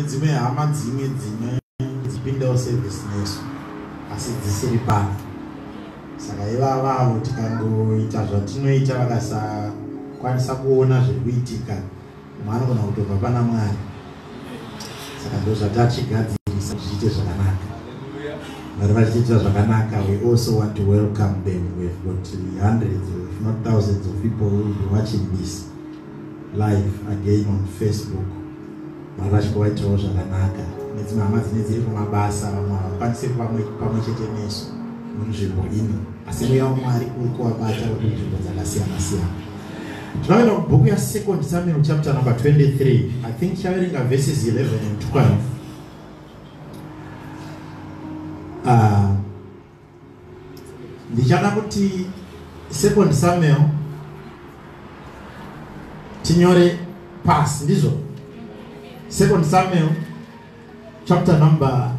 dzimwe hama dzimwe dzipindawo service nesu asi dzisiri pano. Saka ivavavo tikangoita zvatinoita vakasakwanisa kuona zviri kuitika, umwe anogona kutobva pana Mwari. Saka ndo zvatachigadzirisa kuti tiite zvakanaka. Vari vachiita zvakanaka, we also want to welcome them. We've got hundreds, if not thousands of people who will be watching this live again on Facebook. Vari vachikovaitawo zvakanaka. Nedzimwe hama dzine dziri kumabasa, vamwe havakwanisi pamwe chete nesu munzvimbo ino, asi mweya waMwari uri kuvabata uri munzvimbo dzakasiyana siyana. Tinoenda kubhuku ya 2 Samuel chapter number 23. I think shaverenga verses 11 and 12. Ndichada kuti 2 Samuel tinyore pasi ndizvo. 2 Samuel chapter number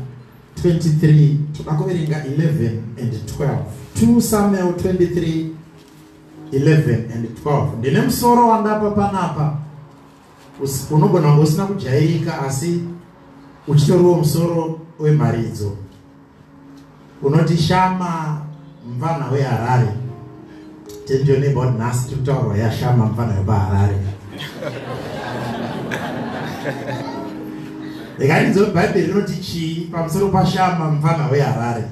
23, tunakuverenga 11 and 12. 2 Samuel 23, 11 and 12. Ndine musoro wandapa panapa unogona usina kujairika, asi uchitoriwo musoro wemharidzo unoti Shama mvana weHarare. Tell your neighbor nhasi tutaurwa yaShama mvana wepaHarare. Ekarinzo Bible rinoti chii pamusoro paShama mvana weHarare?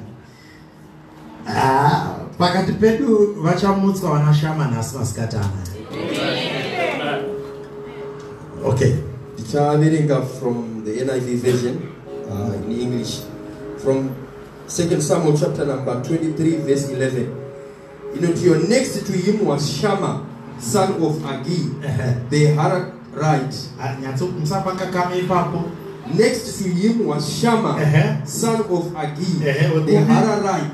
Pakati pedu vachamutswa wana Shama nhasi masikatana. Okay. Tichaverenga from the NIV version in English. From 2 Samuel chapter number 23 verse 11. Your next to him was Shama, son of Agi, the Hararite. Next to him was Shama, son of Agi, the Hararite.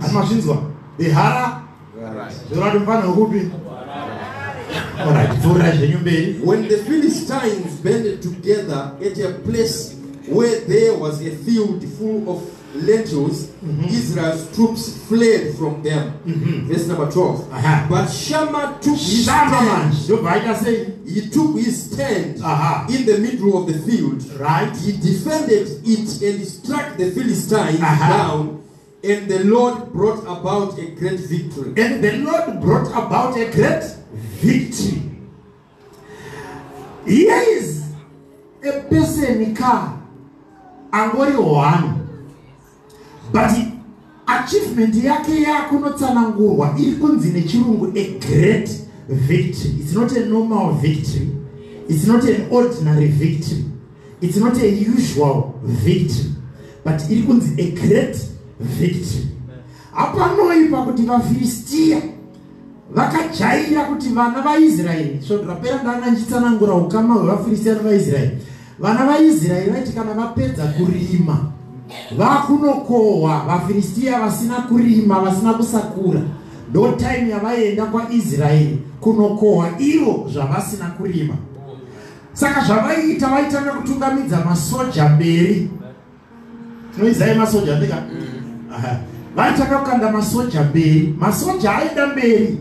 The Hararite. When the Philistines banded together at a place where there was a field full of lentils, Israel's troops fled from them. Verse number 12. But Shama took his stand. He took his stand in the middle of the field. Right. He defended it and struck the Philistines down. And the Lord brought about a great victory. And the Lord brought about a great victory. Here is a person in car. Angori one. But achievement yake yakunotsanangurwa iri kunzi nechirungu a great victory. It's not a normal victory. It's not an ordinary victory. It's not a usual victory. But iri kunzi a great victory. Apanoipa kuti vaFilistia vakajaira kuti vana vaIsraeri, so rapera ndana nchitsanangura ukama hwevaFilistia navaIsraeri. Vana vaIsraeri vaiti kana vapedza kurima vakunokohwa, vaFilistia vasina kurima, vasina kusakura, ndo time yavaenda kwaIsraeri kunokohwa ivo zvavasina kurima. Saka zvavaita vaitanga kutungamidza masoja mberi. Tinoiziva masoja ndika? Vaitanga kukanda masoja mberi. Masoja aenda mberi.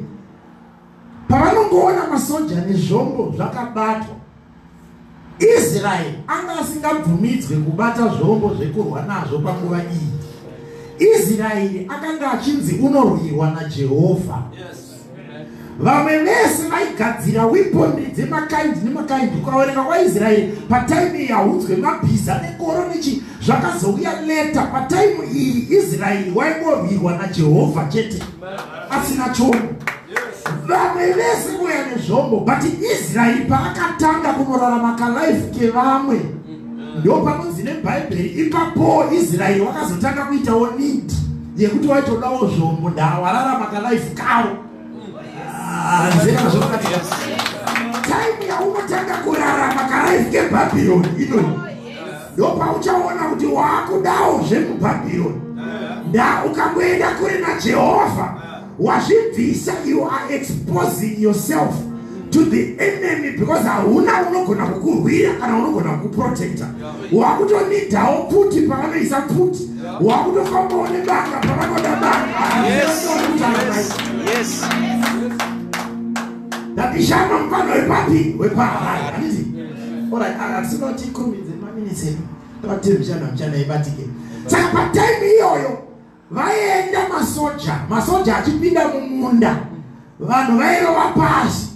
Pavanongoona masoja nezvombo zvakabatwa, Israel anga asingabvumidzwe kubata zvombo zvekurwa nazvo panguva iyi. Israel akanga achinzi unorwirwa naJehovha. Vamwe vese vaigadzira weapon dzemakaindi nemakaindi. Ukaverenga kwaIsraeri patime yahudzwe mabhiza nekoro nechi zvakazouya leta. Patime iyi Israel waingorwirwa naJehovha chete, asina chombo. Vamwe vese kuya nezvombo, but Israel paakatanga kunorarama kalife kevamwe, ndo panonzi neBhayibheri ipapo Israel wakazotanga kuitawo need yekuti waitodawo zvombo ndawararama kalife kavo. Time yaunotanga kurarama kalife keBhabhironi inoni, ndo pauchaona kuti waakudawo zvemuBhabhironi. Nda ukamboenda kure naJehovha wazvibvisa, you are exposing yourself to the enemy, because hauna unogona kukurwira kana unogona kukuprotecta. Wakutonidawo puti pavanoisa puti, wakutofambawo nebanga pavanoda banga. Yes. Shama mfano wepapi wepaHarare. Alright, asinoti 10 minutes maminitsi. mchana ibatike. Saka patime iyoyo vaenda masoja achipinda mumunda, vanhu vairova pasi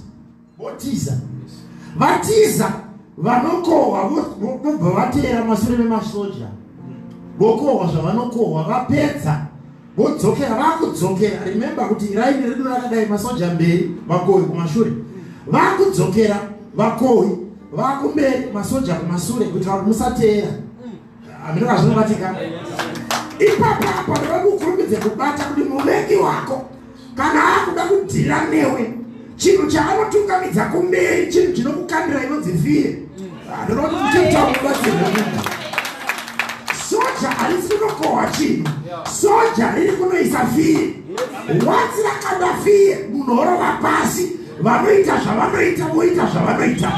votiza, vatiza vanokohwa vobva vatera mashure memasoja, vokohwa zvavanokohwa vapedza vodzokera, vakudzokera. Remember kuti raini redu rakadai masoja mberi, vakohwi kumashure, vakudzokera vakohwi vakumberi, masoja kumashure, kuitira kuti musateera. Aminoka zvinobatika. Ipapo vakukurumbidze kubata kuti muvengi wako kana akuda kudhira newe chinhu chaanotungamidza kumberi, chinhu chinokukandira inonzi fiye. Soja harisi kunokohwa chinhu, soja riri kunoisa fiye. Once rakanda fiye, munhu orova pasi, vanoita zvavanoita, voita zvavanoita.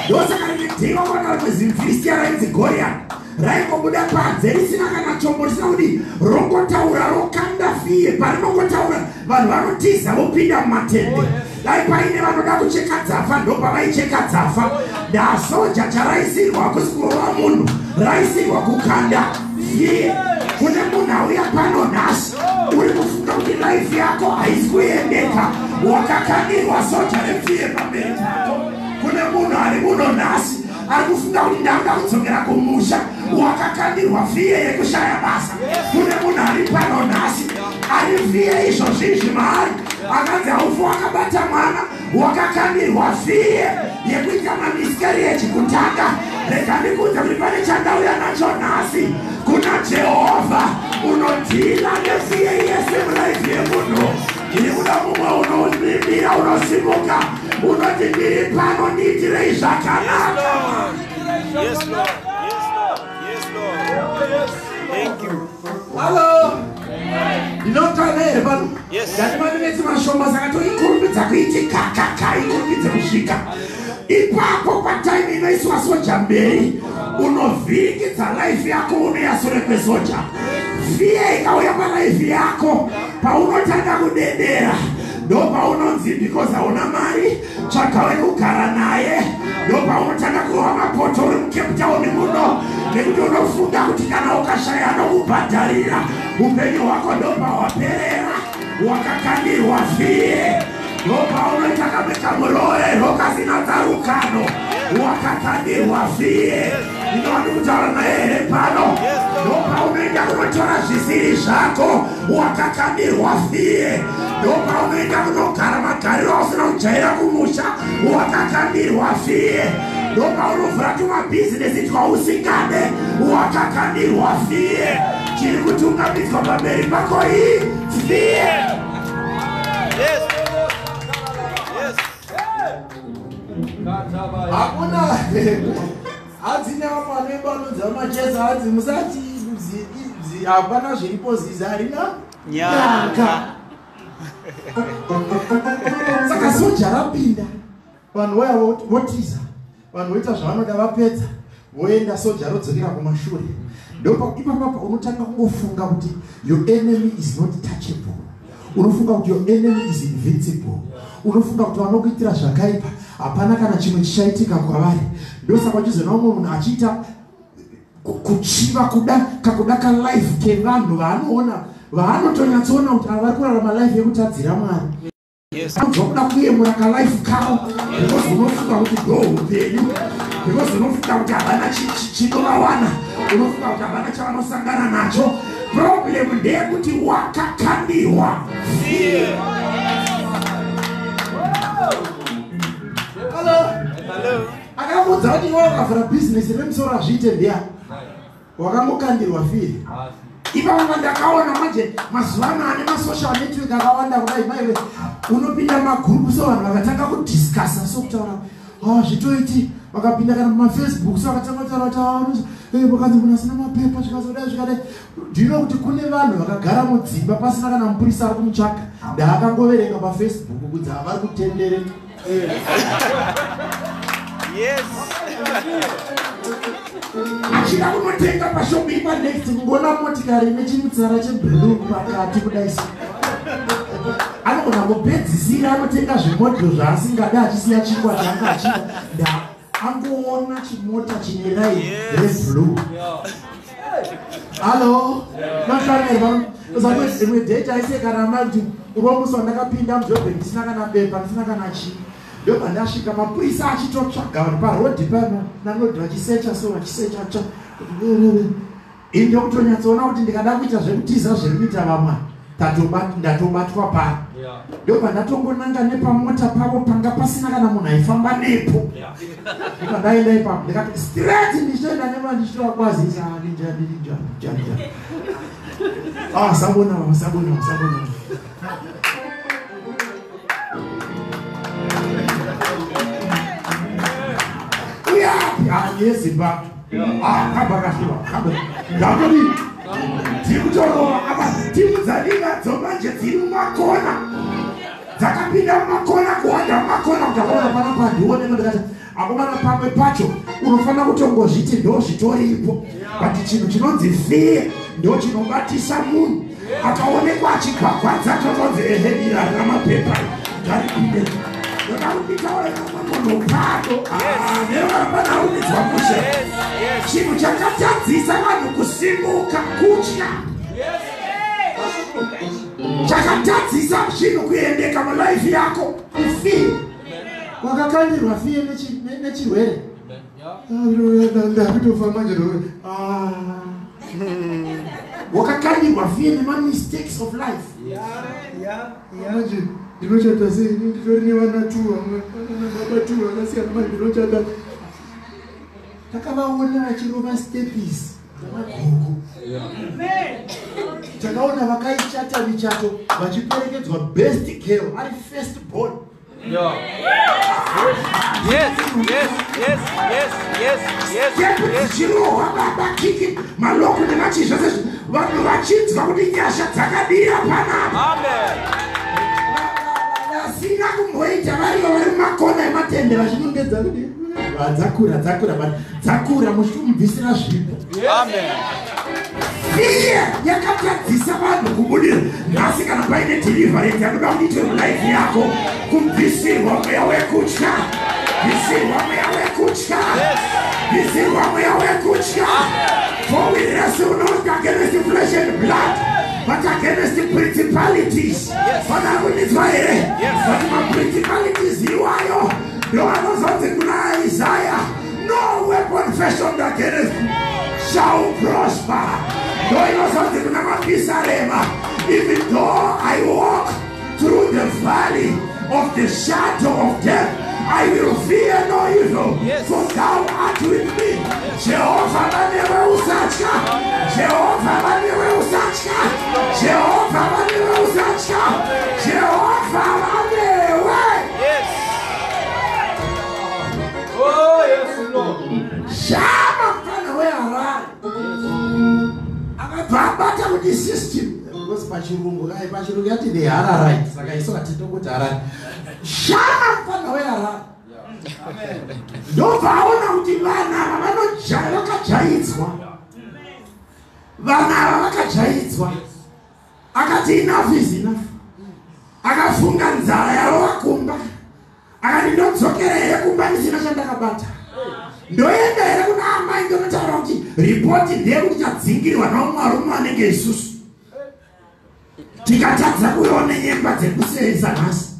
Ndosaka rimedhiwa kwana kwezimfilistia rainzi Goliath raingobuda panze risina kana chombo, risina kuti rongotaura, rokanda fiye. Parinongotaura vanhu vanotiza vopinda mumatende. Dai paine vanoda kucheka dzafa ndopavaicheka dzafa. Ndasoja charaisirwa hakusi kurova munhu, raisirwa kukanda fiye. Kune munhu auya pano nhasi uri kufunga kuti life yako haisi kuendeka, wakakandirwa soja refiye pamberi chako. Kune munhu ari muno nhasi ari kufunga kuti ndauda kudzokera kumusha, wakakandirwa fiye yekushaya basa. Kune munhu ari pano nhasi ari fiye izvozvizvi maari, akanzi haufu wakabata mwana, wakakandirwa fiye yekuita mamiscarriage kutanga. Rega ndikuudze kuti pane chandauya nacho nhasi. Kuna Jehovha unodhila nefiye yese muraifi yemunhu. Ndiri kuda mumwe unomira, unosimuka, unoti ndiri pano ndiitirei zvakanaka. Yes, Lord. Yes, Lord. Yes, Lord. Thank you. Hello. Ndinotaura pano. Yes. Ndatimaninetsi mashoma saka toikurumbidza kuiti kakaka, ikurumbidze kusvika. Ipapo patime inoiswa soja mberi, unovhirikidza life yako unoya sure kwesoja. Fiye ikauya palife yako, paunotanga kudedera, ndopaunonzi because hauna mari, tsvaka wekugara naye, ndopaunotanga kurova mapoto uri muCape Town muno, nekuti unofunga kuti kana ukashaya anokubhadharira upenyu hwako, ndopahwaperera, wakakandirwa fiye. Ndopaunotanga kameka muroero kasina tsarukano, wakakandirwa fiye. Ndinowani kutaura naye here pano. Ndopaunoenda kunotora zvisiri zvako, wakakandirwa fiye. Ndopaunoenda kunogara magariro usina kujaira kumusha, wakakandirwa fiye. Ndopaunovhura tumabhizinesi twausingade, wakakandirwa fiye. Chiri kutungamidzwa pamberi pako fiye. Yes. Yes. Hakuna hadzina vamwe vanonzi vamacheza hadzi musati hapana zviripo zizi harina nyanga. Saka soja rapinda, vanhu vaya votiza, vanhu voita zvavanoda vapedza, voenda soja rodzokera kumashure. Ipapapa unotanga kungofunga kuti your enemy is not touchable. Unofunga kuti your enemy is invincible. Unofunga kuti vanokuitira zvakaipa hapana kana chimwe chichaitika kwavari. Ndosaka uchizona umwe munhu achiita kuchiva kakuda kalife kevanhu vaanoona, vaanotonyatsoona kuti ava vari kurarama life yekutadzira Mwari. Anozokuda kuyemura kalife kavo, because unofunga kuti ndoupenyu, because unofunga kuti havana chinovawana, unofunga kuti havana chavanosangana nacho. Problem ndeyekuti wakakandirwa fiye. Hello. Akamudza kuti iwe wakavhura bhizinesi remusoro hazviite ndeya, wakangokandirwa fiye. Ipapa ndakaona manje mazuva ano ane masocial network akawanda kudai, maiwe unopinda magurupu, so vanhu vakatanga kudhiskasa, so kutaura zvitoiti, vakapinda kana mumafacebook, so vakatanga kutaura kuti vakanzi munhu asina mapepa zvikazodai zvikadai. Ndino kuti kune vanhu vakagara mudzimba pasina kana mupurisa ari kumutsvaka, ndaakangoverenga pafacebook kuti havari kutendereka. Yes. Achida kunotenga pashopi panext kungona motikari nechimutsara cheblue pakati kudaisi. Anogona kupedzisira, anotenga zvimodhero zvaasingada achisiya chingwa chaanga achida. Angoona ndaona chimota chine rai reblue. Hello? Nafanirwa uzamwe zimwe date aise kana mati uromuso ndakapinda mujobhe ndisina kana bepa ndisina kana chi. Ndobva ndasvika mapurisa achitotsvaga vanhu parodhi pano nanodhi vachisecha so vachisecha cha. Inde kutonyatsoona kuti ndikada kuita zvekutiza zviri kuita vamwe ndatobatwa pano. Ndobva ndatongonanga nepamota pavo panga pasina kana munhu aifamba nepo. Ndaenda ipapo ndikati straight ndichitoenda nevanhu ndichitovakwazisa ninja. Sabona. Yes, but timu dzadinga dzomanje dziri mumakona dzakapinda mumakona kuwanda mumakona kutaona panapa ndione ndikati akomana pamwe pacho unofanira kutongozviti ndo zvitoripo but chinhu chinonzi fear ndo chinobatisa munhu akaonekwa achigwagwadza totonzi ehedira namapepa garipinde chinhu chakatadzisa vanhu kusimuka kutya chakatadzisa zvinhu kuendeka mulaifi yako kufiya wakakandirwa fiye nechirwere ndakutofa manje wakakandirwa fiye nemamistakes of life manje ndinochata sei nditori nevana tu baba tu vakasiyana manje ndinochata takavaona vachirova stepis dzamaguku takaona vakaichata michato vachiperekedzwa best girl ari first born. Chirohwa baba kiki maloko nemachi zvose vanhu vachinzwa kuti nyasha dzakadira panapa vasina kumboita varivo vari mumakona ematende vachinongedza kuti dzakura muchitomubvisira zvipo. Iye yakatadzisa vanhu kubudira nhasi kana paine deliverance yakuda kuitwe mulaifi yako kubvisirwa mweya wekutya for we wrestle not against flesh and blood but against the principalities. Fana kunitwa here but my principalities iwayo ndo anozonzi kuna Isaiah no weapon fashioned against shall prosper. Even though I walk through the valley of the shadow of death, I will fear no evil, for thou art with me. Jehovah Manewe Usachka. Oh yes, Lord. Shama Manewe Arara. Akabata with the system. Because pachirungu yati the Arara right. Saka iso atitongo Arara. Shama Manewe Arara. Ndovaona kuti vana vakajaidzwa. Vana vakajaidzwa. Akati enough is enough. Akafunga nzara yaro wakumba. Akati ndodzokera here kumba ndisina chandakabata. Ndoenda here kuna amai ndonotaura kuti ripoti ndeyekuti tadzingirwa naumwe arume anenge isusu. Tikatadza kuona nyemba dzekuseenza nhasi.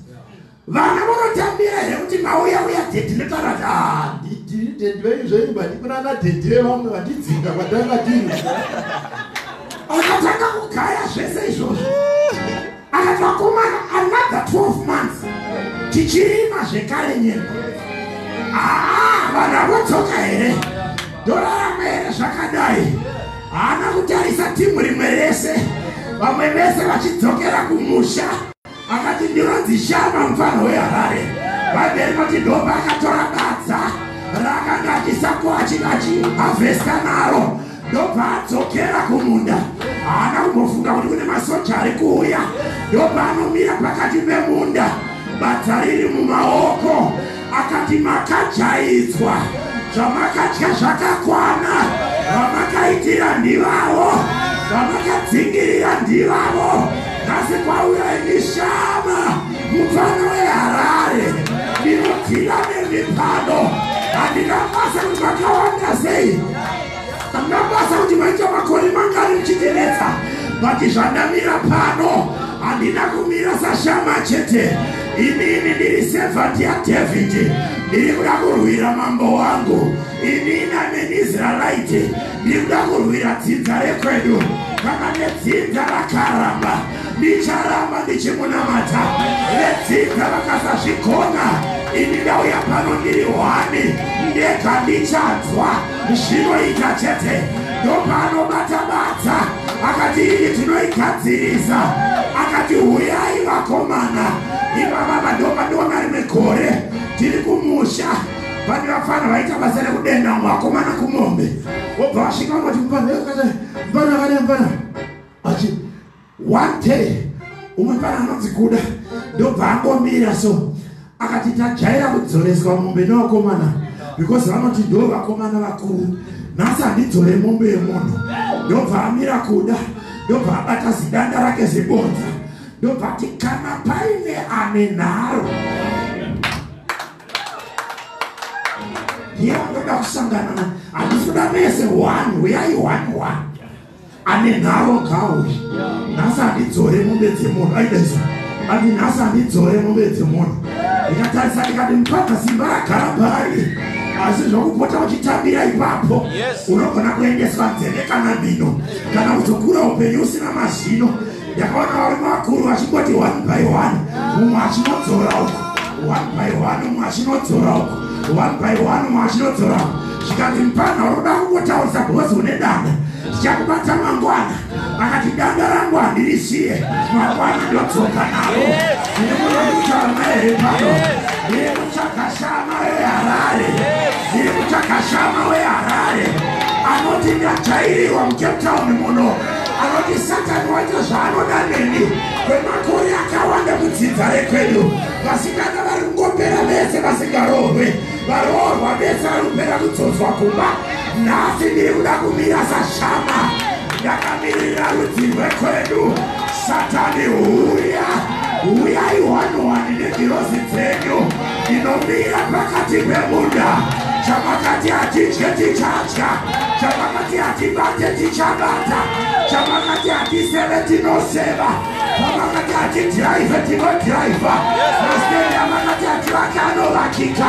Vana vanotambira here kuti mauya dhedhi ndotaura kuti dhedhi veizvoimba ndikunana dhedhi vevamwe vatidzinga kwatanga tiri. Akatanga kugaya zvese izvozvo. Akati vakomana another 12 months tichirima zvekare nyemba. Vanhu vodzoka here ndorarama here zvakadai. Haana kutarisa timu rimwe rese. Vamwe vese vachidzokera kumusha. Akati ndinonzi Shama mufano weHarare. Bhaibheri rinoti ndomba akatora badza rakanga achisako achihavhesta naro. Ndobva adzokera kumunda. Haana kumbofunga kuti kune masoja ari kuuya. Ndobva anomira pakati pemunda. Badza riri mumaoko. Akati makajaidzwa. Zvamakatya zvakakwana. Vamakaitira ndivavo. Vamakadzingirira ndivavo. Nhasi kwauya Shama mufano weHarare. Ndinodzira nemipando. Andina basa kuti makawanda sei. Andina basa kuti maita makore mangari mchiteresa. Bati zvandamira pano. Andina kumira sashama chete. Inini ndiri servant ya David. Ndiri kuda kurwira mambo wangu. Inini ame Israelite. Ndiri kuda kurwira dzinza rekwedu. Kana nedzinza rakaramba. Ndicharamba ndichimunamata. Nedzinza vakasazvikona. Ini ndauya pano ndiri wani. Ndega ndichanzwa. Zvinoita chete. Ndopano bata. Akati iyi tinoigadzirisa. Akati huyai vakomana. Ibaba badoba ndona rimwe gore. Tiri kumusha. Vani vafana vaita basa rekudenga vakomana kumombe. Obva vasvika vanoti mbana. Achi one day umwe pana anonzi Kuda ndobva angomira so. Akati tajaira kudzoreswa mombe nevakomana. Because vanoti ndo vakomana vakuru. Nhasi handidzore mombe yemunhu. Ndobva amira Kuda. Ndobva abata zidanda rake zibonza. Ndobva ati kana paine ane nharo. Ndiye vandoda kusangana na. Handisuda mese one. Uyai one. Ane nharo ngauye. Nhasi handidzore mombe dzemunhu. Aidaizvo. Ati nhasi handidzore mombe dzemunhu. Ndikatarisa ndikati mpaka simba ragara pari. Asi zvokupota uchitambira ipapo unogona kuendeswa nzeve kana mino kana kutokura upenyu usina mazino. Ndakaona varume vakuru vachingoti one by one mumwe achinodzora uko, one by one mumwe achinodzora uko, one by one mumwe achinodzora uko. Zvikati mpana unoda kungotaurisa bhozi une danda ndichakubata mangwana. Akati danda rangu handirisiye mangwana ndodzoka naro. Ndine munhu kutaura naye pano. Ndine muchakashama weHarare. Ndiri kuchakashama weHarare. Anoti ndajairiwa muCape Town muno. Anoti Satani waita zvaanoda neni kwemakore akawanda mudzidza rekwedu. Vasikana vari kungopera vese vasingarohwe. Varohwa vese vari kupera kudzodzwa kumba. Nhasi ndiri kuda kumira sashama. Ndakamirira rudzi rwekwedu. Satani uyai one negirozi dzenyu. Ndinomira pakati pemunda. Chamakati atidye tichadya. Chamakati atibate tichabata. Chamakati atiseve tinoseva. Chamakati atidrive tinodriva. Masteri amakati ativake anovakika.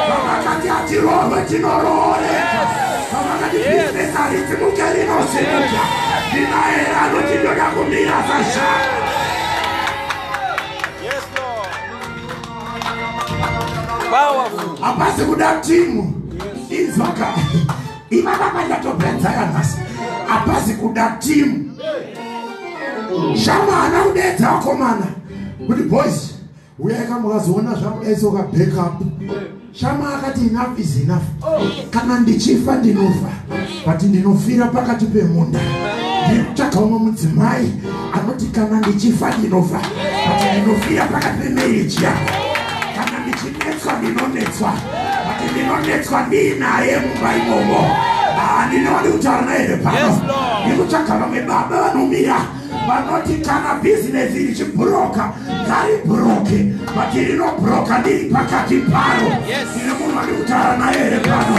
Chamakati atirohwe tinorohoreka. Chamakati business aritimuke rinosimuka. Ndinaera anoti ndoda kumira sashama. Apasi kuda timu izvaka ivava ndatopedzaya nhasi. Apasi kuda timu shama hana kudedza vakomana kuti boys uyai kamukazoona zvamuaisoka backup. Shama akati enough is enough. Kana ndichifa ndinofa but ndinofira pakati pemunda. Ndiri kutsvaga umwe mudzimai anoti kana ndichifa ndinofa but ndinofira pakati pemarriage yako. Kana ndichinetswa ndinonetswa but ndinonetswa ndiinaye mumba imomo. Ndinode kutaura naye pano. Ndiri kutsvaga vamwe baba vanomira vanoti kana business richibhuroka ngaribhuroke but rinobhuroka ndiri pakati paro. Ndine munhu vari kutaura naye pano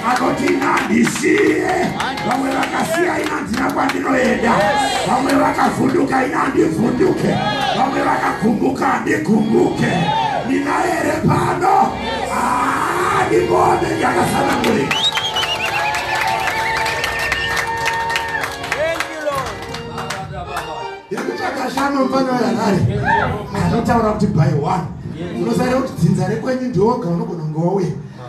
anoti nandisiye. Vamwe vakasiya ina ndina kwandinoenda. Vamwe vakavhunduka ina ndivhunduke. Vamwe vakagumbuka ndigumbuke. Ndinaere pano. Ndingombe ndakasanangurika. Ndikuchakashama mfano waHarare. Anotaura kuti by one. Unosaira kuti dzinza rekwenyu ndiwoga unogona ngouya.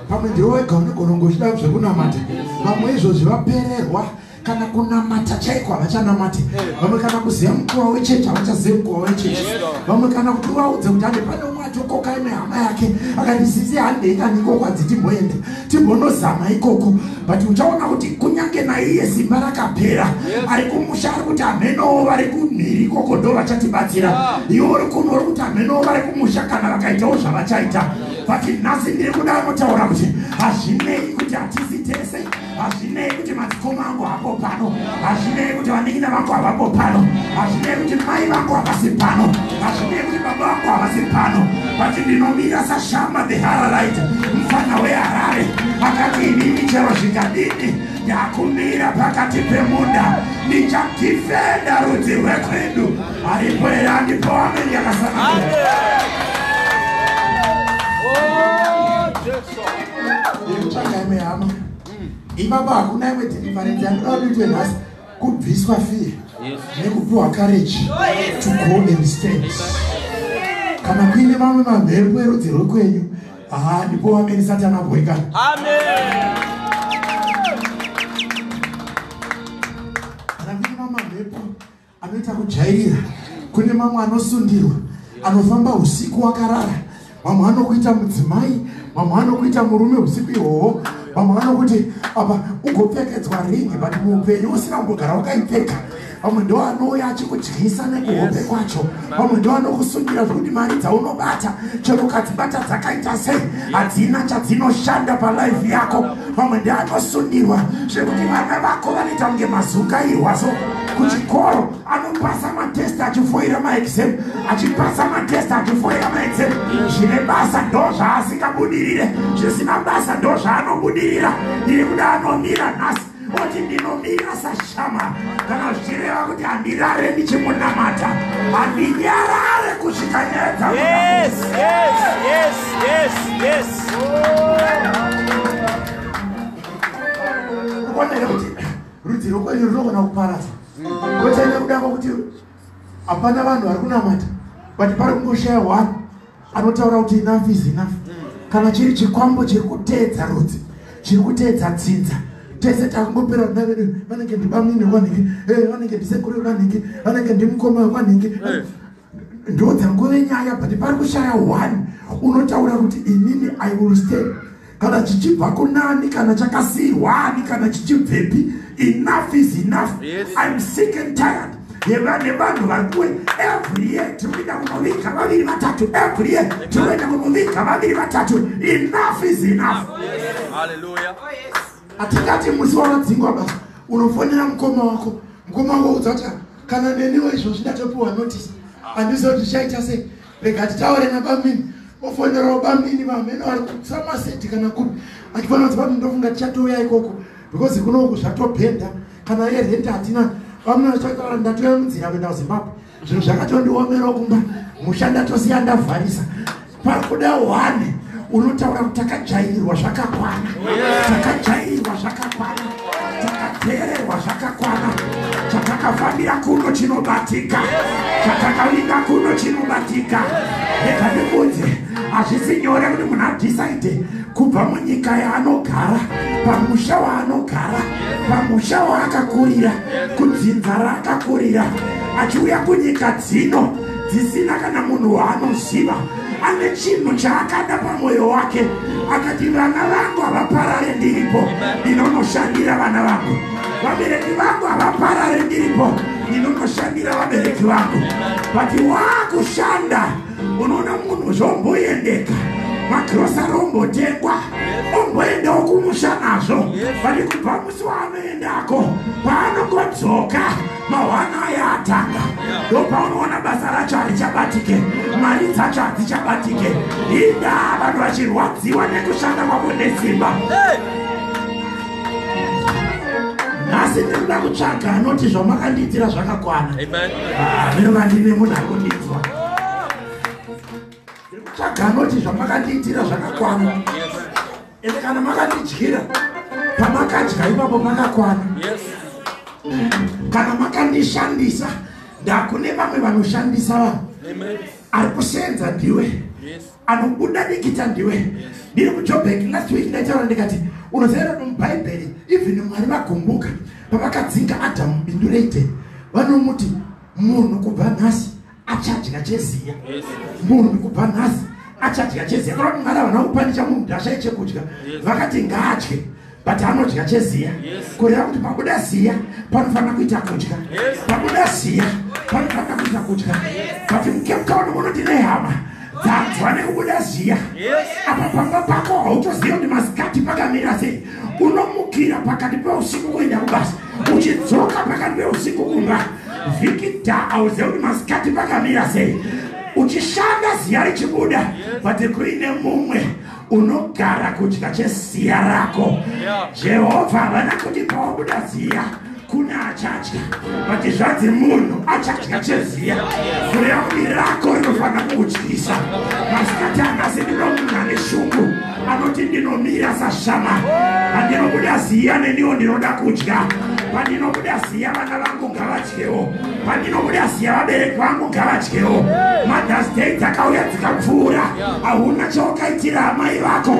Pamwe ndiwoga unogona ngochida zvekunamata. Vamwe izvozvi vapererwa kana kunamata chaiko havachanamati. Vamwe kana kuziva mukuru wechechi havachazivi mukuru wechechi. Vamwe kana kuti vaudze kuti ane pane umwe atokoka nehama yake akandisisi handeika nikoko adzitimboenda timbonozama ikoko but uchaona kuti kunyange naiye simba rakapera ari kumusha ari kuti amenowo vari kumhiri ikoko ndo vachatibatsira. Iwo uri kuno uri kuti amenowo vari kumusha kana vakaitawo zvavachaita but nhasi ndiri kuda anotaura kuti hazvinei kuti hatisi tese hazvinei kuti madzikoma angu hapo pano, hazvinei kuti vanin'ina vangu havapo pano, hazvinei kuti mai vangu havasi pano, hazvinei kuti baba vangu havasi pano, but ndinomira saShama the Hararite, mfana weHarare, akati inini chero zvikadini ndakumira pakati pemunda, ndichatidefenda rudzi rwekwedu. Aripo here andipo ameni yakasanangura. Ndikutsvaga imwe hama. Ipapo hakuna imwe deliverance yandinoda kuitwe nhasi, kubviswa fear nekupiwa courage to go and stand. Kana kuine vamwe mamhepo erudzi rwekwenyu, ndipo vameni Satani abwekana. Amen. Mamhepo anoita kujairira, kune mamwe anosundirwa, anofamba usiku wakarara, mamwe anokuita mudzimai, mamwe anokuita murume usiku ihwohwo, mamwe anokuti apa ungopfekedzwa ringi but muupenyu usina kumbogara wakaipfeka. Vamwe ndo anouya achikudyisa nekuhope kwacho, vamwe ndo anokusungira zvokuti mari dzaunobata chero ukadzibata dzakaita sei hadzina chadzinoshanda palife yako. Vamwe ndo anosundirwa zvekuti vana vako vanoita kunge mazukairwaso kuchikoro, anopasa matest achifoira maexam, achipasa matest achifoira maexam. Zvine basa ndo zvaasingabudirire, zvisina basa ndo zvaanobudirira. Ndiri kuda anomira nhasi oti ndinomira saShama, kana zvichireva kuti handirare ndichimunamata, handinyarare kusvika nyaya dzangu. Yes, yes, yes, yes, yes. Ukonere kuti rudzi rwekwenyu runogona kuparadza. Kwete nekuda kwokuti hapana vanhu vari kunamata, but pari kungoshaya one anotaura kuti enough is enough. Kana chiri chikwambo chiri kuteedza rudzi, chiri kuteedza tsinza, tese takungopera vana vedu vanenge ndibamini nekwanhingi, vanenge ndisekuru vekwanhingi, vanenge ndimukoma wekwanhingi, ndo dzangove nyaya, but pari kushaya one unotaura kuti inini I will stay. Kana chichibva kunani, kana chakasiyirwa ani, kana chichibvepi, enough is enough. Yes. I'm sick and tired. Nevanhu vari kuwe every year tinoenda kunovika vaviri vatatu, every year tinoenda kunovika vaviri vatatu. Enough is enough. Hallelujah. Hatingati musi wakadzingwa basa unofonera mukoma wako, mukoma wako udza kuti kana neniwo izvozvi ndatopiwa notice, handiziva kuti zvichaita sei, rega titaure nabamini. Ofonerawo bamini vamene vari kusamaseti kana kupi, achifanira kuti bamini ndofunga tichatouya ikoko because kunoku zvatopenda. Kana yerenti hatina, vamwe vachataura ndatoya munzira kuenda kuZimbabwe, zvinhu zvakatondiomerawo kumba, musha ndatosiya ndavharisa. Pari kuda one unotaura kuti takajairirwa zvakakwana, takajairirwa zvakakwana, takateererwa zvakakwana, chatakafambira kuno chinobatika, chatakavinga kuno chinobatika. Rega ndibvunze, hazvisi nyore kuti munhu adhisaidhe kubva munyika yaanogara, pamusha waanogara, pamusha waakakurira, kudzinza raakakurira, achiuya kunyika dzino dzisina kana munhu waanoziva, ane chinhu chaakada pamwoyo wake, akati vana vangu havaparare ndiripo, ndinonoshandira vana vangu. Vabereki vangu havaparare ndiripo, ndinonoshandira vabereki vangu. But waakushanda, unoona munhu zvomboendeka, magrosari ombotengwa, omboendawo kumusha nazvo, vali kubva musi waanoendako, paanongodzoka mahwana aya atanga, ndopaunoona basa racho harichabatike, mari dzacho hadzichabatike. Indaa vanhu vachirwadziwa nekushanda kwavo nesimba. Nhasi ndinoda kutsvaga anoti zvamakandiitira zvakakwana. Ndinova ndine munhu ari kundidzwa. Ndiri kutsvaga anoti zvamakandiitira zvakakwana. Ende kana makandidyira, pamakadya ipapo makakwana. Kana makandishandisa, ndakune vamwe vanoshandisa vanhu. Ari kusenza ndiwe, anobuda nikita ndiwe. Ndiri kuJoburg last week ndaitaura ndikati, unoziva kuti mubhaibheri even Mwari vagumbuka pavakadzinga Adhamu bindu reite, vanomuti munhu kubva nhasi achadya cheziya, munhu kubva nhasi achadya cheziya. Kana kuti Mwari havana kupanisha munhu kuti ashaye chekudya, vakati ngaadye but anodya cheziya, kureva kuti pabuda ziya panofanira kuita kudya, pabuda ziya panofanira kuita kudya. But mukeukaona munoti nehama dzanzwa nekubuda ziya apa pamba pako hautoziva kuti masikati pakamira sei. Unomukira pakati peusiku kuenda kubasa, uchidzoka pakati peusiku kumba. Vikita hauziva kuti masikati pakamira sei. Uchishanda ziya richibuda, pati kuine mumwe unogara kudya cheziya rako. Jehovha havana kuti pawabuda ziya kuna achadya, pati zvanzi munhu achadya cheziya. Kureva kuti rako rinofana kukudyisa. Masikati anasi ndinomunhu ane shungu anoti ndinomira sashama. Pandinobuda ziya neniwo ndinoda kudya. Pandinobuda ziya vana vangu ngavadyewo. Pandinobuda ziya vabereki vangu ngavadyewo. Mothers Day dzakauya dzikapfuura, hauna chawakaitira amai vako.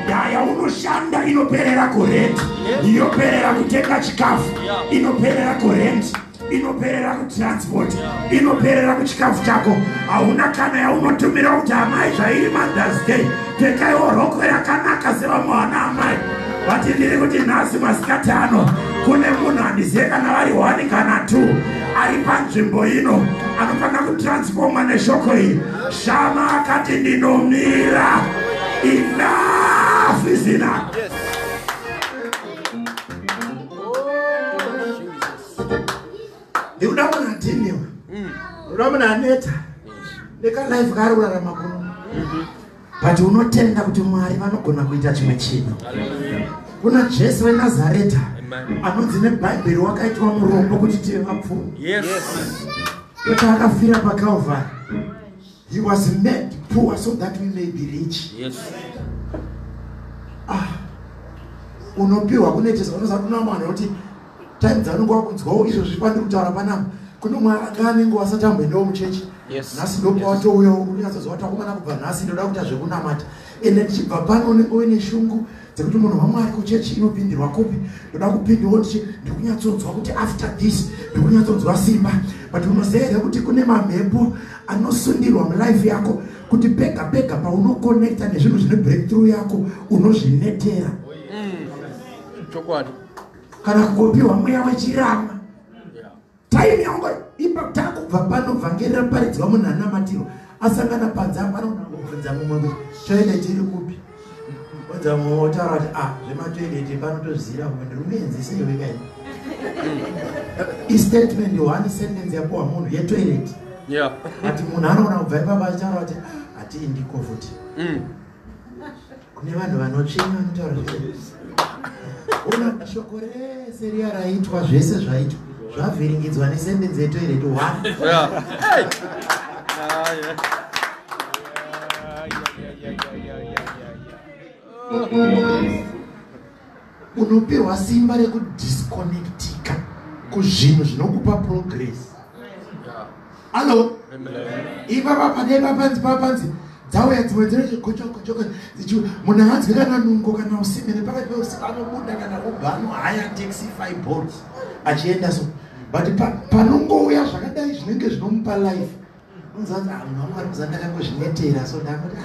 Daya unoshanda inoperera kurenti, inoperera kutenga chikafu, inoperera kurenti, inoperera kutransport, inoperera kuchikafu chako. Hauna kana yaunotumira kuti amai zvairi Mothers Day pfekaiwo rokwe rakanaka sevamwe vana amai. Vati ndiri kuti nhasi masikati ano kune munhu handizive kana vari 1 kana 2 ari panzvimbo ino anofana kutransforma neshoko iri. Shama akati ndinomira. Enough is enough. Ndikudamuna ndiniwe. Ndikudamuna aneta. Ndika life kari kurarama kuno. But unotenda kuti Mwari vanogona kuita chimwe chinhu. Kuna Jesu weNazareta anonzi neBhaibheri wakaitwa murombo kuti tive vapfumi. Kuti akafira paCalvary. He was made poor so that we may be rich. Unopiwa kunetesa unoziva kuna mwana kuti time dzanonga wakunzwawo izvozvi pandiri kutaura panapa. Kuno mwana anenge asati amboendawo muchechi. Nhasi ndopa watouya unyatsozwa kuti akomana kubva nhasi ndoda kuita zvekunamata. Ende ndichibva pano unenge uine shungu dzekuti munhu waMwari kuchechi inopindirwa kupi. Ndoda kupindawo ndikunyatsonzwa kuti after this ndikunyatsonzwa simba. But unoziva kuti kune mamhepo anosundirwa mulife yako kuti pega pega paunokonekta nezvinhu zvine breakthrough yako unozvinetera. Kana kukopiwa mweya wechirama. Time yangu ipa takubva pano vhangeri raparidzwa munhu anamatiro asangana panze apanoda kubvunza mumwe kuti toilet iri kupi. Wadza mumwe otaura kuti zvematoilet panotozira mumwe ndirimuenzise iwe kai. Statement 1 sentence yapuwa munhu yetoilet. Ati munhu anoona kubva ipapa achitaura kuti hatii ndiko futi. Kune vanhu vanotsvina vanotaura kuti una shoko rese riya raitwa zvese zvaitwa zvavhiringidzwa nesentence yetoilet 1. Unopiwa simba rekudisconnectika kuzvinhu zvinokupa progress. Hello? Ipapa padeva panzi dzauya dzimwe dzinokochoka munhu hanzwi kana nungo kana usime nepakati peusiku anobuda kana ubva anohaya taxi 5 bolt achienda so. But panongouya zvakadai zvinenge zvinomupa life unozanzi munhu waMwari kuzandakangozvinetera so ndangoti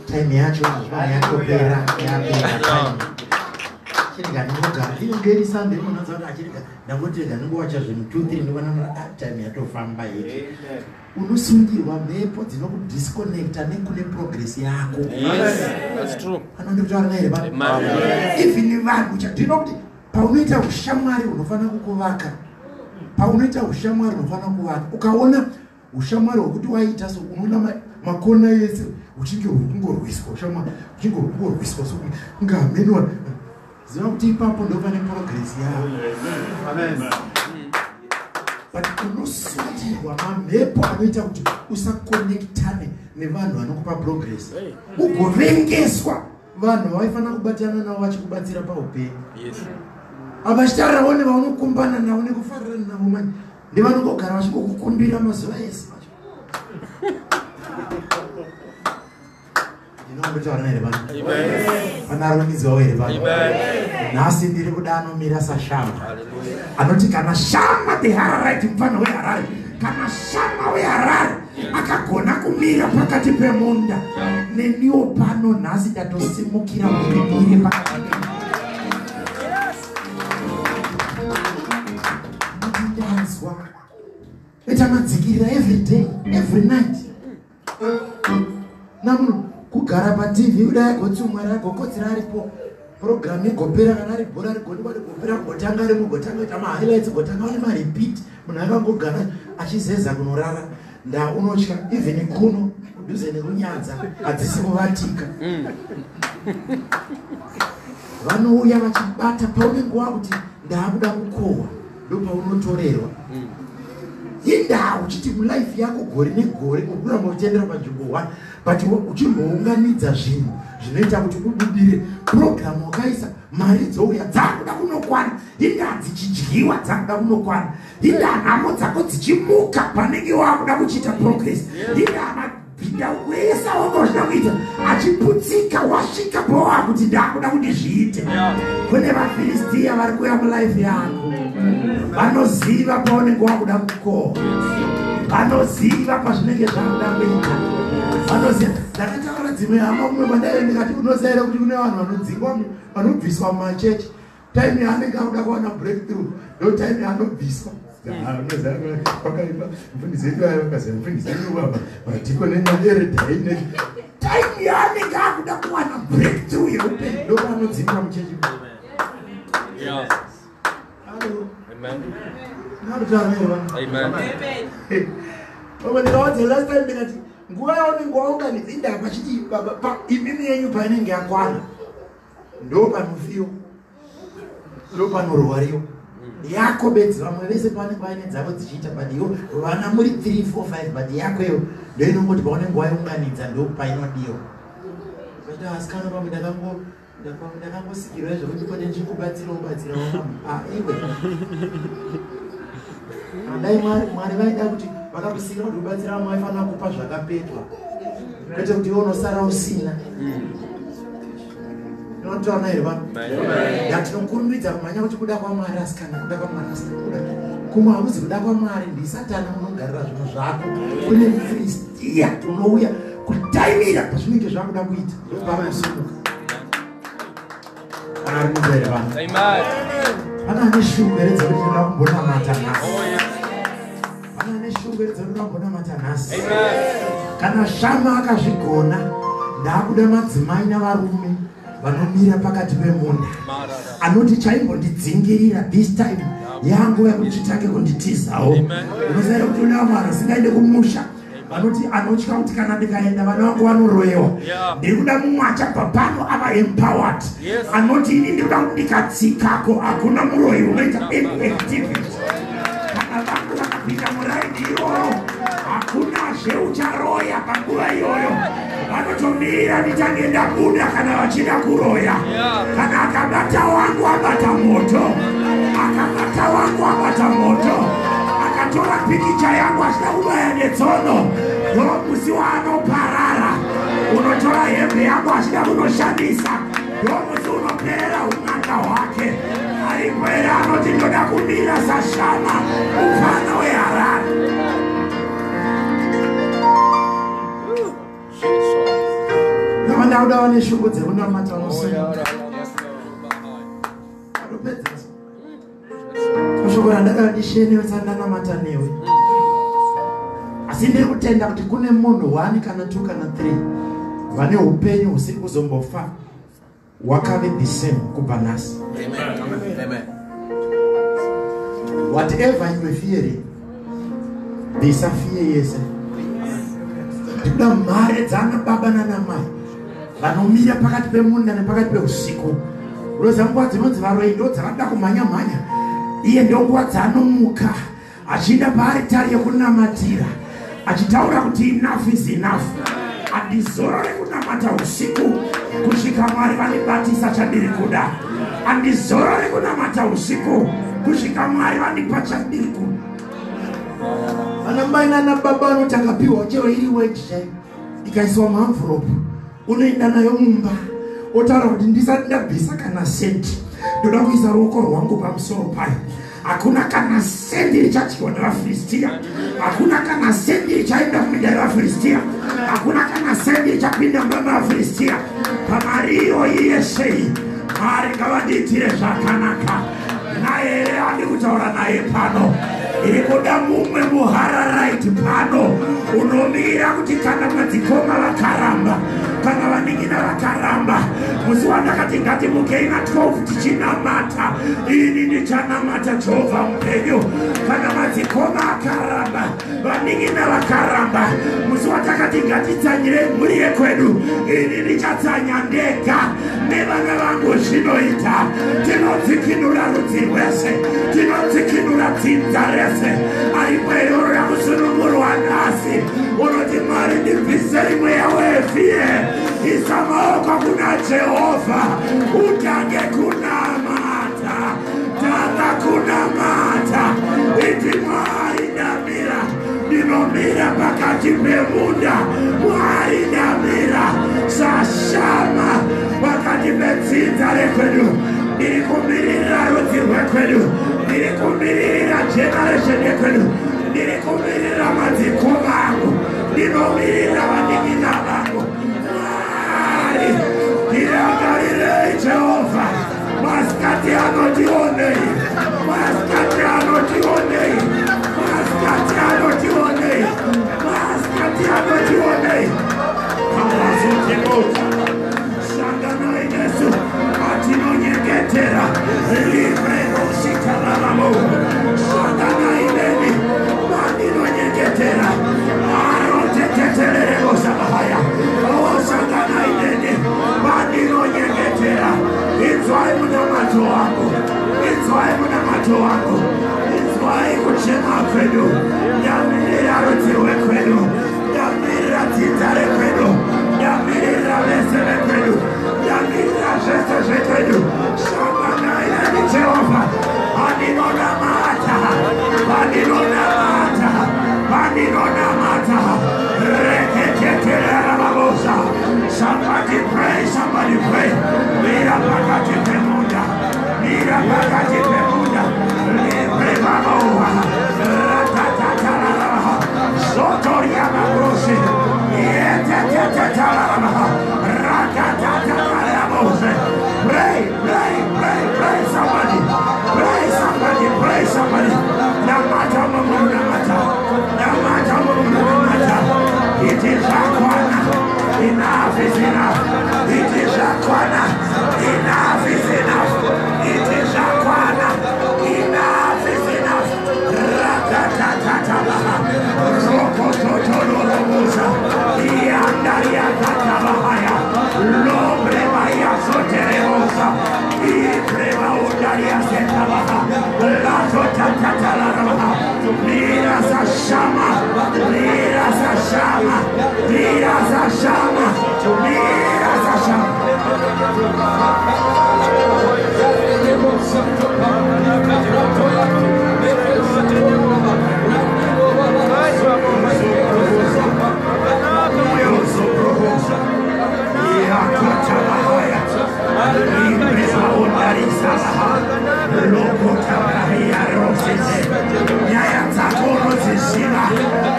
time yacho yatopera yapera. Chirigandinogara inenge iri sambe munhu anza kuti achirika ndangoti rega ndingowacha zvinhu 2-3 ndikona time yatofamba yetu. Unosungirwa mhepo dzinokudisconnecta nekune progress yako. That's true. Anondikutaura naye baba. Even vanhu chatino kuti paunoita ushamwari unofana kukuvaka. Paunoita ushamwari unofana kuvaka. Ukaona ushamwari hwekuti waita so unoona makona yese uchinge ungorwiswa ushamwari uchinge ungorwiswa so ungamenwa. Ziva kuti ipapo ndo pane progress yako. Amen. But unosundirwa mamhepo anoita kuti usakonektane nevanhu vanokupa progress. Ugovengeswa vanhu vaifana kubatana navo vachikubatsira paupenyu. Avachitaurawo nevaunokumbana navo nekufarira navo mani nevanongogara vachikukukumbira mazuva ese. Ndinombetaura naye vanhu. Vanaronidziwawo here vanhu. Nhasi ndiri kuda anomira sashama. Anoti kana Shama the Hararite mfano weHarare, kana Shama weHarare akagona kumira pakati pemunda, neniwo pano nhasi ndatosimukira kuti pakati ndazwa etamadzikirira every day every night namunhu kugara paTV udai gotsumwa ragokodzera aripo program igopera kana ari bhora rigondwa rigopera gotanga rimugotanga ta ma-highlights gotanga une ma-repeat munhu akangogara achizeza kunorara ndaunotya even kuno kudhuze nekunyanza hadzisi kuvatika vanouya vachibata paunenge wakuti ndakuda kukohwa ndopaunotorerwa indau uchiti mulife yako gore negore ukuramba uchitendera panzvimbo 1 but uchimbounganidza zvinhu zvinoita kuti ududire program wakaisa mari dzouya dzakuda kunokwana indaa dzichidyiwa dzakuda kunokwana indaa nhamo dzako dzichimuka panenge wakuda kuchiita progress indaa mabhinda wese wangozvida kuita achiputsika wasvika pawakuti ndakuda kuti zviite kune vafiristia vari kuuya mulife yako vanoziva paunenge wakuda kukohwa vanoziva pazvinenge zvakuda kuita vanoziva ndakataura dzimwe hama kumwe kwandaive ndikati unoziva here kuti kune vanhu vanodzingwa vanobviswa mumachechi time yaanenge akuda kuwana breakthrough ndo time yaanobviswa mfundisi wedu ayavakaziva mfundisi wedu baba matiko nenyaderedhaine time yaanenge akuda kuwana breakthrough yeupenyu ndo panodzingwa muchechi. Last time ndikati nguva yaunenge waunganidza indaa pachiti imimi yenyu painenge yakwana ndo panofiro ndo panorwariwa yako bedzi vamwe vese pavanenge vaine dzavo dzichiita but iwo vana muri 3, 4, 5 but yako iyo ndo inongoti paunenge waiunganidza ndo painodiwa ata asikana pamwe ndakangosikirwa zvekuti kone ndikubatsirawo iwe andai mwari vaida kuti vakakusikira kuti ubatsira vamwe vaifanira kupa zvakapetwa kwete kuti iwe unosara usina. Inotaura here vanhu ndatinokurumbidza kumhanya kuti kuda kwaMwari asikana kuda kwaMwari asikana kuda kumwe hakuzi kuda kwaMwari ndisatana unogarira zvinhu zvako kune mufiristia unouya kutaimira pazvinenge zvakuda kuita ndopavanosunguka kana ari munhu here vanhu pana ane shungu here dzekuti ndinoda kumbonamata nhasi pana ane shungu here dzekuti ndinoda kumbonamata nhasi kana Shama akazvigona ndakuda madzimai navarume vanomira pakati pemunda anoti chaimbondidzingirira this time yangu yakuti chitange kunditizawo unoziva kuti una Mwari asingaende kumusha vanoti anotya kuti kana ndikaenda vana vangu vanoroyewa ndiri kuda mumwe achabva pano ava empowered anoti ini ndikuda kuti ndikatsikako hakuna muroyi unoita any activity kana vangu vakapinda muraini iyoyo hakunazve ucharoya panguva iyoyo vanotomira nditange ndabuda kana vachida kuroya kana akabata wangu abata moto akabata wangu abata moto akatora pikicha yangu achida kubaya netsono ndo musi waanoparara unotora hembe yangu achida kunoshandisa ndo musi unopera un'anga hwake arikwera anoti ndoda kumira saShama mufana weHarari. Ndauda wane shungu dzekunamata unosunguka anopedza kushokora ndada ndisheni wetsandanamata newe asi ndiri kutenda kuti kune munhu 1 kana 2 kana 3 vane upenyu husiri kuzombofa wakave the same kubva nhasi. Whatever you are fearing ndisafie yese ndikuda mhare dzana baba nanamai vanomira pakati pemunda nepakati peusiku unoziva nguva dzinonzi varoyi ndo dzavanoda kumhanya-mhanya iye ndo nguva dzaanomuka achienda paaritari yekunamatira achitaura kuti enough is enough handizorore kunamata usiku kusvika Mwari vandibatisa chandiri kuda handizorore kunamata usiku kusvika Mwari vandipa chandiri kuda. Vanamai nanababa vanoti akapiwa chero iri weji chai ikaiswa muamvuropu unoenda nayo mumba otaura kuti ndisati ndabvisa kana senti ndoda kuisa ruoko rwangu pamusoro payo hakuna kana sendi richadyiwa nevafiristia hakuna kana sendi richaenda kuminda yevafiristia hakuna kana sendi richapinda mumba mevafiristia pamari iyoyi yesei Mwari ngavandiitire zvakanaka naye here andi kutaura naye pano irikuda mumwe muhararaiti pano unomira kuti kana madzikoma vakaramba kana vaningina vakaramba musi wandakati ngatimukei na 12 tichinamata ini ndichanamata Jehovha mupenyu kana madzikoma akaramba vaningina vakaramba musi watakati ngatitsanyire mhuri yekwedu ini ndichatsanya ndega nevana vangu zvinoita tinodzikinura rudzi rwese tinodzikinura dzinza rese arimweyo yakusunungurwa nhasi unoti Mwari ndibvise mweya wevhiye isa maoko kuna Jehovha utange kunamata tanga kunamata iti Mwari ndamira ndinomira pakati pemunda Mwari ndamira sashama pakati pedzinza rekwedu ndiri kumirira rudzi rwekwedu ndiri kumirira generation yekwedu ndiri kumirira madzikoma angu ndinomirira vaningina vangu Mwari ndirangarirei Jehovha masikati anotionei masikati anotionei masikati anotionei masikati anotionei kavazotinota shanganai Yesu atinonyengetera livrenositaravamo shanganai neni vandinonyengetera arotetetererevosamahaya oshanganai neni vandinonyengetera inzwai munamato wangu inzwai munamato wangu inzwai kuchema kwedu ndamirira rudzi rwekwedu ndamirira dzinza rekwedu ndamirira vese vekwedu ndamirira zvese zvekwedu shanganai neni Jehovha vandinonamata vandinonamata vandinonamata reketetereravabosa somebody pray mira pakati pemunda mira pakati pemunda librevavoa ratatatararava sotoriamabrosi yetetetetararava ratatatararabose pray somebody namata namata it is Aquana enough is enough it is Aquana enough is enough it is Aquana enough is enough ratatatata rokototolorobusa iandariakatabahaya lobrevaya soteremosa ibreva undaria setabaha lazotatatalaraba mira sa shama mira sa shama mira sa shama mira sa shama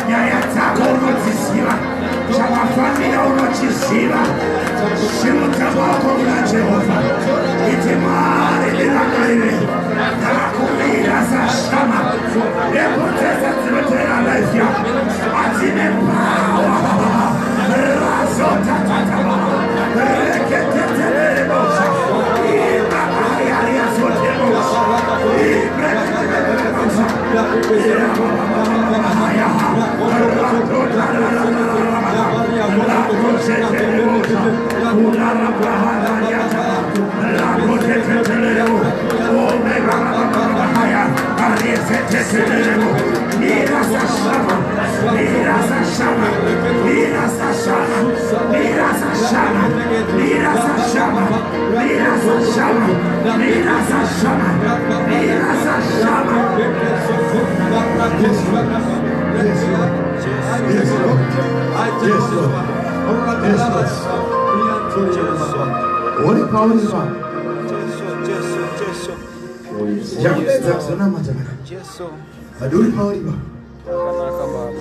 nyaya dzako unodziziva chakafanira unochiziva simuka maoko kuna Jehovha iti Mwari ndirangarire ndakakumira sashama nepotesa dzinotera life yako adzine pawa razotatatava reketetererebosha imakariariazotemosha ibreketererebosha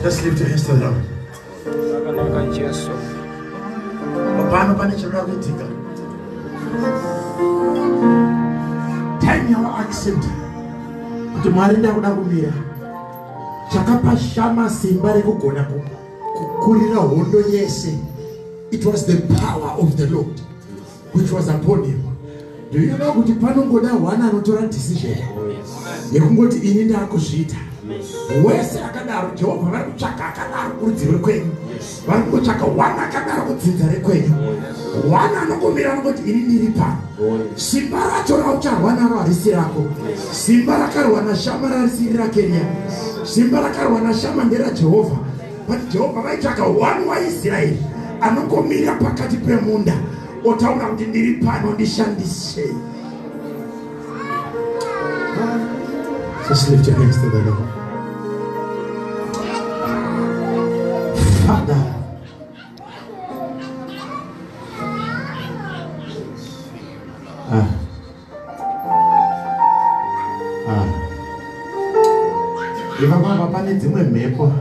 Just lift your hands to the Lord. Time your accent. To Marinda Udagumia. chakapa shama simba rekugona kukurira hondo yese. It was the power of the Lord which was upon him. Do you know kuti panongoda wana anotora decision yekungoti ini ndakuzviita wese akadaro Jehovha vari kutsvaka akadaro kurudzi rwekwenyu, vari kutsvaka wana akadaro kudzinza rekwenyu, wana anongomira anongoti ini ndiri pano. Simba racho raucharwa naro harisi rako, simba rakarwa nashama rarisiri raKenya, simba rakarwa nashama ndera Jehovha. But Jehovha vaitsvaka wani waIsraeri anongomira pakati pemunda otaura kuti ndiri pano ndishandise. Just lift your hands to the Lord. Father, Ivamba pane dzimwe mhepo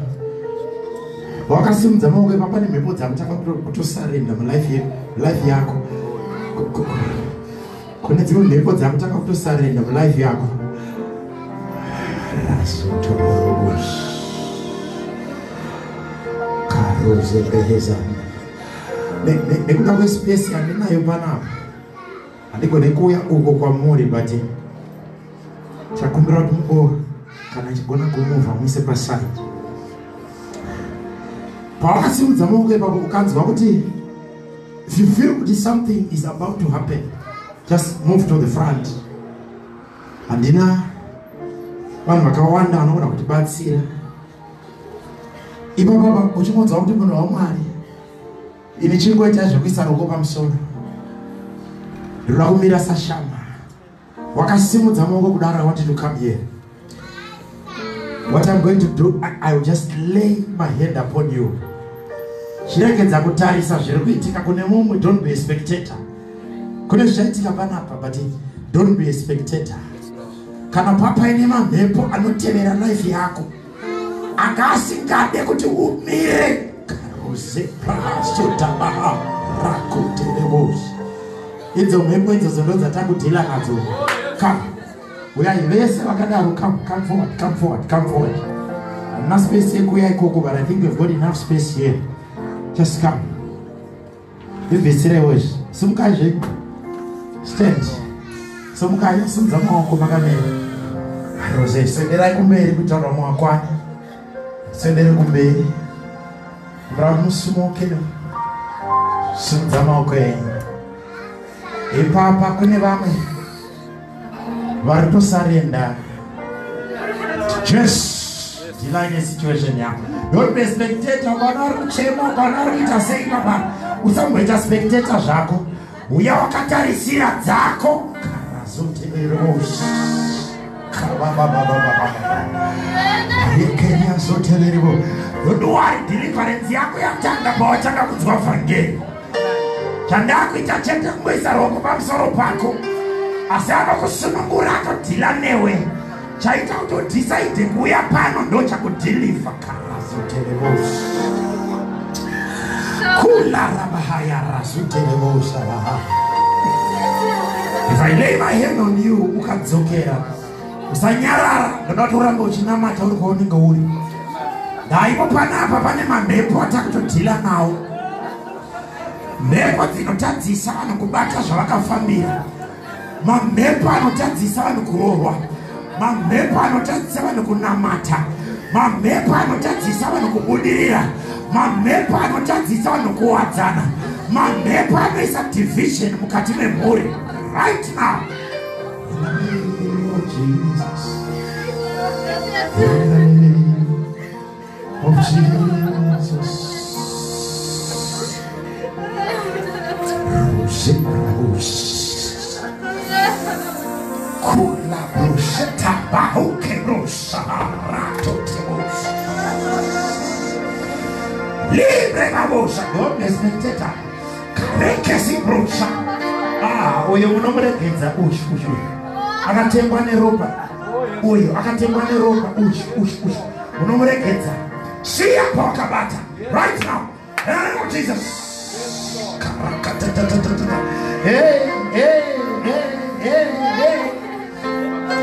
wakasimudza maoko pane mhepo dzakutaka kutosarenda mulife yako. Kune dzimwe mhepo dzakutaka kutosarenda mulife yako. Nekuda kwespace yandinayo panapa handigone kuuya uko kwamuri, but chakumbira kuti kana chigona kumuvha muise paside. Pawakasimudza maoko ipapo ukanzwa kuti if you feel kuti something is about to happen, just move to the front. Handina vanhu vakawanda vanoona kutibatsira. Ipapa uchingonzwa kuti munhu waMwari ini chingoita zvekuisa ruoko pamusoro, ndinoda kumira sashama. Wakasimudza maoko kudaro. I want you to come here. What I'm going to do, I will just lay my hand upon you. Chiregedza kutarisa zviri kuitika kune mumwe. Don't be a spectator. Kune zvaitika panapa, but don't be a spectator. Kana papa ine mamhepo anotevera life yako akasingade kuti umire karuze prasotabaha rakuterebosi, idzo mhepo idzo ndo dzatakudhila nadzo. Come, uyai vese vakadaro. Come forward. Hamuna space yekuya ikoko, but I think we've got enough space here. Just come. Ivhesere wezve. Simukazve. Stand. Simukai, simudza maoko makamira. Rose, senderai kumberi kutaura muwakwana. Sendere kumberi. Musumuke. Simudza maoko enyu. Ipapa kune vamwe vari kusarenda. Just dealing a situation yako. Don't be a spectator. Ukaona uri kuchema, ukaona uri kuita sei papa, usamboita spectator zvako. Uya wakatarisira dzako. Karazotereroshi. Don't worry, deliverance yako yatanga pawatanga kudzwa vhangeri. Chandakuita chete kungoisa ruoko pamusoro pako, asi anokusunungura atodhila newe. Chaita kuti udecide kuuya pano ndo chakudhilivha. Karazotereroshi. Kularabahaya razotereroshi. If I lay my hand on you, ukadzokera. Usanyarara, ndoda kuramba uchinamata uri kwaunenge uri. Ndaipo panapa pane mamhepo atakutodhila nawo. Mhepo dzinotadzisa vanhu kubata zvavakafambira. Mamhepo anotadzisa vanhu kurohwa. Mamhepo anotadzisa vanhu kunamata. Mamhepo anotadzisa vanhu kubudirira. Mamhepo anotadzisa vanhu kuwadzana. Mamhepo anoisa division mukati memhuri. Right now. Jesus. In the name of Jesus. Kula brusheta bahuke brusha ratotemos. Libre babosa. Don't be a spectator. Kareke si brusha. Uyo unomuregedza ush. Akatengwa neropa. Uyo akatengwa neropa ush. Unomuregedza. Siya pakabata. Right now. In the name of Jesus. Hey.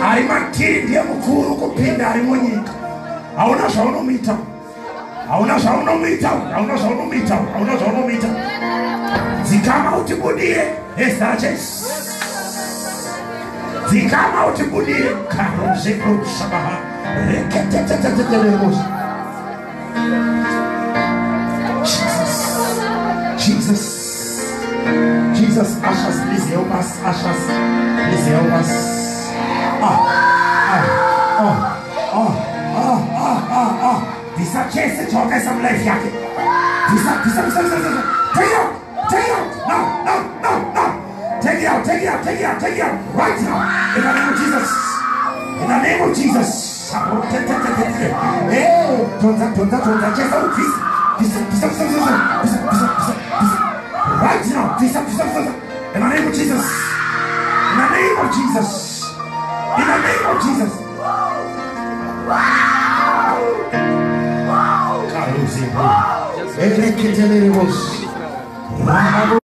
Ari matiri ndiye mukuru kupinda ari munyika. Hauna shauri mita. Hauna shauri mita. Hauna shauri mita. Hauna shauri mita. Zikama utibudie estaches. Zikama utibudie karose kusabaha. Reketetetetetelemos. Jesus. Jesus, ushers, please help us. Ushers, please help us. Visa chase toka some life yake. Visa. Take it out. No. Take it out. Right now. In the name of Jesus. In the name of Jesus. Tonza. Just out. Visa. Right now. Visa. In the name of Jesus. In the name of Jesus. In the name of Jesus. Wow.